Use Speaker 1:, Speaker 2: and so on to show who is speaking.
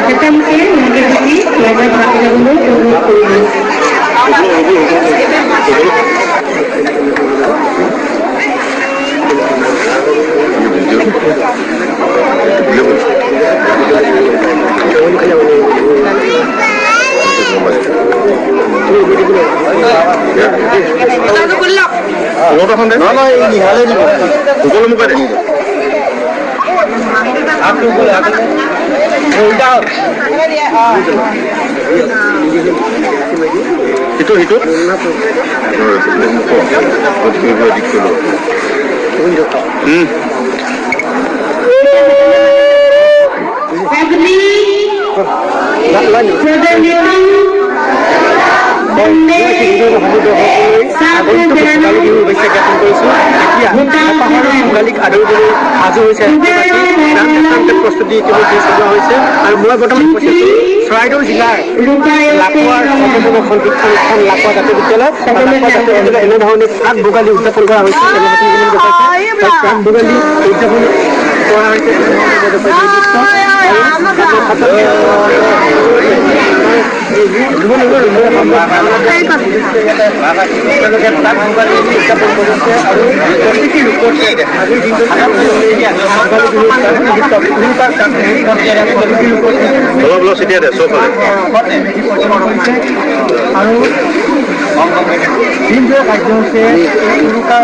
Speaker 1: চেতামকে মন্দিৰ প্ৰতি লগত মাতি যাবলৈ অনুৰোধ কৰিলোঁ।
Speaker 2: প্ৰস্তুতি ইতিমধ্যে চলোৱা হৈছে আৰু মই বৰ্তমান উপস্থিত চৰাইদেউ জিলাৰ লাকুৱাৰ সংৰক্ষণ শিক্ষানুষ্ঠান লাকুৱা জাতীয় বিদ্যালয় এনেধৰণে প্ৰাক ভোগালী উদযাপন কৰা হৈছে। প্ৰাক ভোগালী উদযাপন কৰা হৈছে আৰু দিনটোৰ কাৰ্যসূচীয়ে উৰুকাৰ